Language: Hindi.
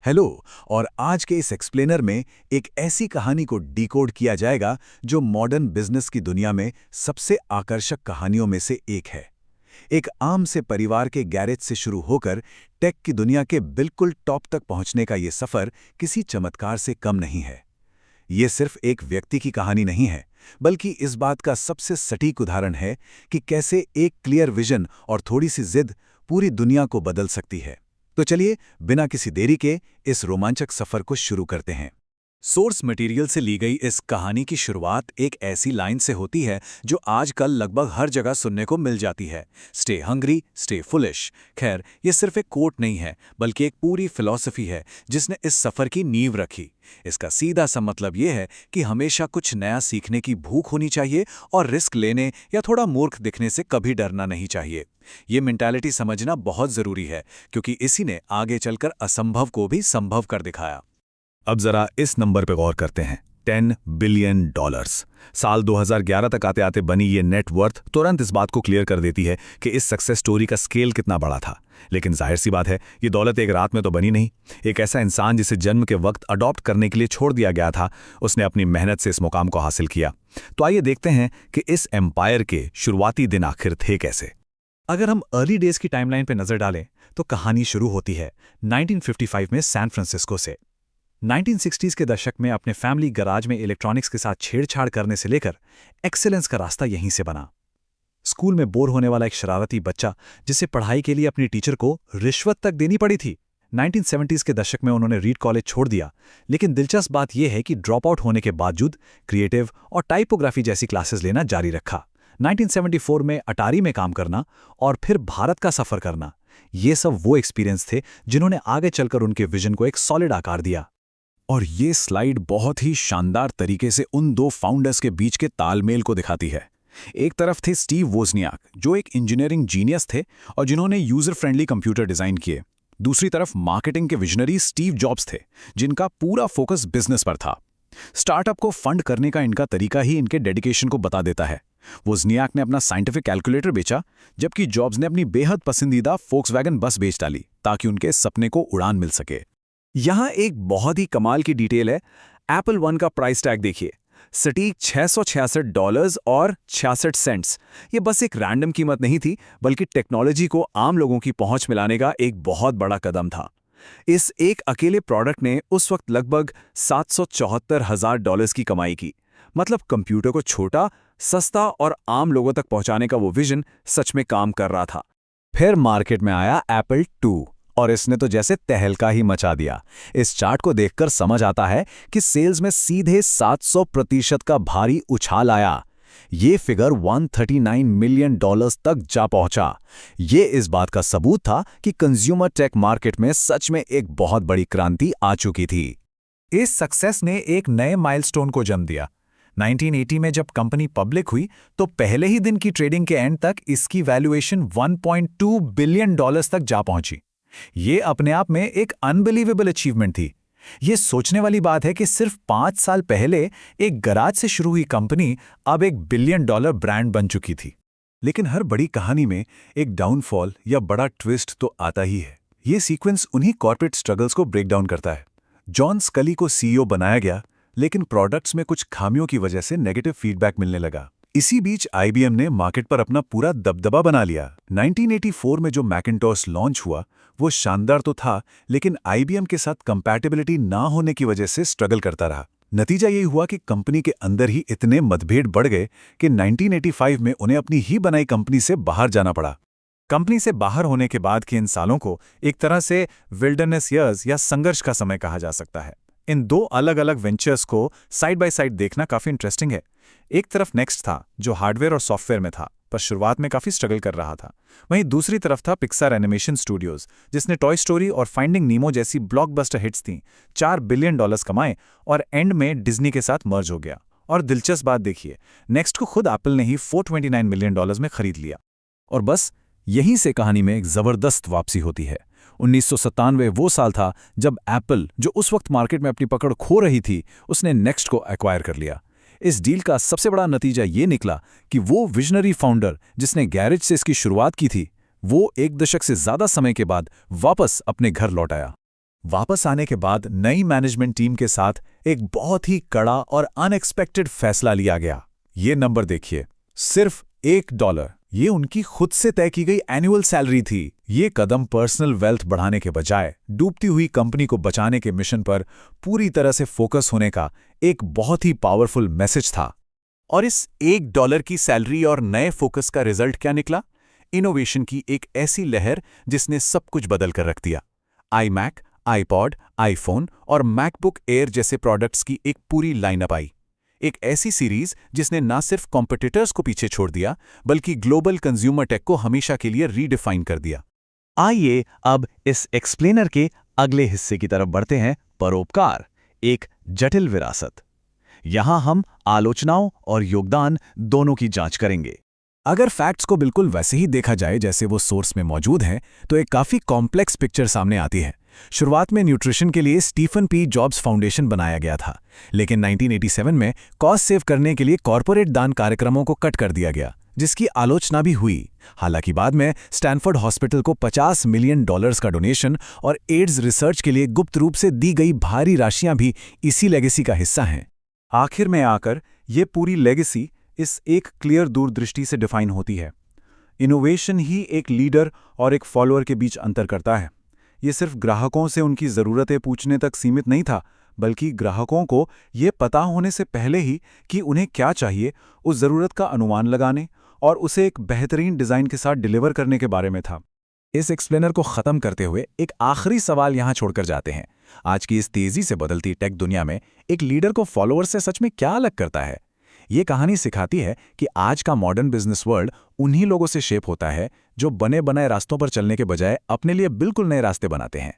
हेलो। और आज के इस एक्सप्लेनर में एक ऐसी कहानी को डिकोड किया जाएगा जो मॉडर्न बिजनेस की दुनिया में सबसे आकर्षक कहानियों में से एक है। एक आम से परिवार के गैरेज से शुरू होकर टेक की दुनिया के बिल्कुल टॉप तक पहुंचने का ये सफर किसी चमत्कार से कम नहीं है। ये सिर्फ एक व्यक्ति की कहानी नहीं है, बल्कि इस बात का सबसे सटीक उदाहरण है कि कैसे एक क्लियर विजन और थोड़ी सी जिद पूरी दुनिया को बदल सकती है। तो चलिए, बिना किसी देरी के इस रोमांचक सफर को शुरू करते हैं। सोर्स मटेरियल से ली गई इस कहानी की शुरुआत एक ऐसी लाइन से होती है जो आजकल लगभग हर जगह सुनने को मिल जाती है, स्टे हंग्री, स्टे फुलिश। खैर, ये सिर्फ एक कोट नहीं है, बल्कि एक पूरी फिलॉसफी है जिसने इस सफर की नींव रखी। इसका सीधा सा मतलब ये है कि हमेशा कुछ नया सीखने की भूख होनी चाहिए और रिस्क लेने या थोड़ा मूर्ख दिखने से कभी डरना नहीं चाहिए। ये मेंटालिटी समझना बहुत जरूरी है, क्योंकि इसी ने आगे चलकर असंभव को भी संभव कर दिखाया। अब जरा इस नंबर पे गौर करते हैं, $10 बिलियन। साल 2011 तक आते आते बनी ये नेटवर्थ तुरंत इस बात को क्लियर कर देती है कि इस सक्सेस स्टोरी का स्केल कितना बड़ा था। लेकिन जाहिर सी बात है, ये दौलत एक रात में तो बनी नहीं। एक ऐसा इंसान जिसे जन्म के वक्त अडॉप्ट करने के लिए छोड़ दिया गया था, उसने अपनी मेहनत से इस मुकाम को हासिल किया। तो आइए देखते हैं कि इस एम्पायर के शुरुआती दिन आखिर थे कैसे। अगर हम अर्ली डेज की टाइमलाइन पर नजर डालें तो कहानी शुरू होती है 1955 में सैन फ्रांसिस्को से। 1960s के दशक में अपने फैमिली गराज में इलेक्ट्रॉनिक्स के साथ छेड़छाड़ करने से लेकर एक्सेलेंस का रास्ता यहीं से बना। स्कूल में बोर होने वाला एक शरारती बच्चा जिसे पढ़ाई के लिए अपनी टीचर को रिश्वत तक देनी पड़ी थी। 1970s के दशक में उन्होंने रीड कॉलेज छोड़ दिया, लेकिन दिलचस्प बात यह है कि ड्रॉप आउट होने के बावजूद क्रिएटिव और टाइपोग्राफी जैसी क्लासेस लेना जारी रखा। 1974 में अटारी में काम करना और फिर भारत का सफर करना, ये सब वो एक्सपीरियंस थे जिन्होंने आगे चलकर उनके विजन को एक सॉलिड आकार दिया। और ये स्लाइड बहुत ही शानदार तरीके से उन दो फाउंडर्स के बीच के तालमेल को दिखाती है। एक तरफ थे स्टीव वोज़नियाक, जो एक इंजीनियरिंग जीनियस थे और जिन्होंने यूजर फ्रेंडली कंप्यूटर डिजाइन किए। दूसरी तरफ मार्केटिंग के विजनरी स्टीव जॉब्स थे, जिनका पूरा फोकस बिजनेस पर था। स्टार्टअप को फंड करने का इनका तरीका ही इनके डेडिकेशन को बता देता है। वोज़नियाक ने अपना साइंटिफिक कैलकुलेटर बेचा, जबकि जॉब्स ने अपनी बेहद पसंदीदा फोक्सवैगन बस बेच डाली ताकि उनके सपने को उड़ान मिल सके। यहां एक बहुत ही कमाल की डिटेल है। एप्पल वन का प्राइस टैग देखिए, सटीक $666 और 66 सेंट्स। ये बस एक रैंडम कीमत नहीं थी, बल्कि टेक्नोलॉजी को आम लोगों की पहुंच मिलाने का एक बहुत बड़ा कदम था। इस एक अकेले प्रोडक्ट ने उस वक्त लगभग $774,000 की कमाई की। मतलब कंप्यूटर को छोटा, सस्ता और आम लोगों तक पहुंचाने का वो विजन सच में काम कर रहा था। फिर मार्केट में आया एप्पल 2 और इसने तो जैसे तहलका ही मचा दिया। इस चार्ट को देखकर समझ आता है कि सेल्स में सीधे 700% का भारी उछाल आया। ये फिगर $139 मिलियन तक जा पहुंचा। ये इस बात का सबूत था कि कंज्यूमर टेक मार्केट में सच में एक बहुत बड़ी क्रांति आ चुकी थी। इस सक्सेस ने एक नए माइलस्टोन को जन्म दिया। 1980 में जब कंपनी पब्लिक हुई तो पहले ही दिन की ट्रेडिंग के एंड तक इसकी वैल्यूएशन $1.2 बिलियन तक जा पहुंची। ये अपने आप में एक अनबिलीवेबल अचीवमेंट थी। ये सोचने वाली बात है कि सिर्फ 5 साल पहले एक गराज से शुरू हुई कंपनी अब एक $1 बिलियन ब्रांड बन चुकी थी। लेकिन हर बड़ी कहानी में एक डाउनफॉल या बड़ा ट्विस्ट तो आता ही है। ये सीक्वेंस उन्हीं कॉर्पोरेट स्ट्रगल्स को ब्रेक डाउन करता है। जॉन स्कली को सीईओ बनाया गया, लेकिन प्रोडक्ट्स में कुछ खामियों की वजह से नेगेटिव फीडबैक मिलने लगा। इसी बीच IBM ने मार्केट पर अपना पूरा दबदबा बना लिया। 1984 में जो मैकिन्टॉश लॉन्च हुआ वो शानदार तो था, लेकिन IBM के साथ कंपैटिबिलिटी ना होने की वजह से स्ट्रगल करता रहा। नतीजा यही हुआ कि कंपनी के अंदर ही इतने मतभेद बढ़ गए कि 1985 में उन्हें अपनी ही बनाई कंपनी से बाहर जाना पड़ा। कंपनी से बाहर होने के बाद के इन सालों को एक तरह से विल्डरनेस ईयर्स या संघर्ष का समय कहा जा सकता है। इन दो अलग अलग वेंचर्स को साइड बाय साइड देखना काफी इंटरेस्टिंग है। एक तरफ नेक्स्ट था, जो हार्डवेयर और सॉफ्टवेयर में था, पर शुरुआत में काफी स्ट्रगल कर रहा था। वहीं दूसरी तरफ था पिक्सार एनिमेशन स्टूडियोज, जिसने टॉय स्टोरी और फाइंडिंग नीमो जैसी ब्लॉकबस्टर हिट्स थीं, $4 बिलियन कमाए और एंड में डिज्नी के साथ मर्ज हो गया। और दिलचस्प बात देखिए, नेक्स्ट को खुद एप्पल ने ही $429 मिलियन में खरीद लिया। और बस यहीं से कहानी में एक जबरदस्त वापसी होती है। 1997 वो साल था जब एप्पल, जो उस वक्त मार्केट में अपनी पकड़ खो रही थी, उसने नेक्स्ट को एक्वायर कर लिया। इस डील का सबसे बड़ा नतीजा ये निकला कि वो विजनरी फाउंडर जिसने गैरेज से इसकी शुरुआत की थी, वो 1 दशक से ज्यादा समय के बाद वापस अपने घर लौट आया। वापस आने के बाद नई मैनेजमेंट टीम के साथ एक बहुत ही कड़ा और अनएक्सपेक्टेड फैसला लिया गया। ये नंबर देखिए, सिर्फ $1। ये उनकी खुद से तय की गई एनुअल सैलरी थी। ये कदम पर्सनल वेल्थ बढ़ाने के बजाय डूबती हुई कंपनी को बचाने के मिशन पर पूरी तरह से फोकस होने का एक बहुत ही पावरफुल मैसेज था। और इस $1 की सैलरी और नए फोकस का रिजल्ट क्या निकला? इनोवेशन की एक ऐसी लहर जिसने सब कुछ बदल कर रख दिया। iMac, iPod, आईफोन और मैकबुक एयर जैसे प्रोडक्ट्स की एक पूरी लाइनअप आई। एक ऐसी सीरीज जिसने ना सिर्फ कॉम्पिटिटर्स को पीछे छोड़ दिया बल्कि ग्लोबल कंज्यूमर टेक को हमेशा के लिए रीडिफाइन कर दिया। आइए अब इस एक्सप्लेनर के अगले हिस्से की तरफ बढ़ते हैं, परोपकार, एक जटिल विरासत। यहां हम आलोचनाओं और योगदान दोनों की जांच करेंगे। अगर फैक्ट्स को बिल्कुल वैसे ही देखा जाए जैसे वो सोर्स में मौजूद हैं, तो एक काफ़ी कॉम्प्लेक्स पिक्चर सामने आती है। शुरुआत में न्यूट्रिशन के लिए स्टीफन पी जॉब्स फाउंडेशन बनाया गया था, लेकिन 1987 में कॉस्ट सेव करने के लिए कॉरपोरेट दान कार्यक्रमों को कट कर दिया गया, जिसकी आलोचना भी हुई। हालांकि बाद में स्टैनफोर्ड हॉस्पिटल को $50 मिलियन का डोनेशन और एड्स रिसर्च के लिए गुप्त रूप से दी गई भारी राशियां भी इसी लेगेसी का हिस्सा हैं। आखिर में आकर ये पूरी लेगेसी इस एक क्लियर दूरदृष्टि से डिफाइन होती है। इनोवेशन ही एक लीडर और एक फॉलोअर के बीच अंतर करता है। ये सिर्फ ग्राहकों से उनकी ज़रूरतें पूछने तक सीमित नहीं था, बल्कि ग्राहकों को ये पता होने से पहले ही कि उन्हें क्या चाहिए, उस ज़रूरत का अनुमान लगाने और उसे एक बेहतरीन डिज़ाइन के साथ डिलीवर करने के बारे में था। इस एक्सप्लेनर को ख़त्म करते हुए एक आखिरी सवाल यहाँ छोड़कर जाते हैं। आज की इस तेज़ी से बदलती टेक दुनिया में एक लीडर को फॉलोअर से सच में क्या अलग करता है? ये कहानी सिखाती है कि आज का मॉडर्न बिजनेस वर्ल्ड उन्हीं लोगों से शेप होता है जो बने बनाए रास्तों पर चलने के बजाय अपने लिए बिल्कुल नए रास्ते बनाते हैं।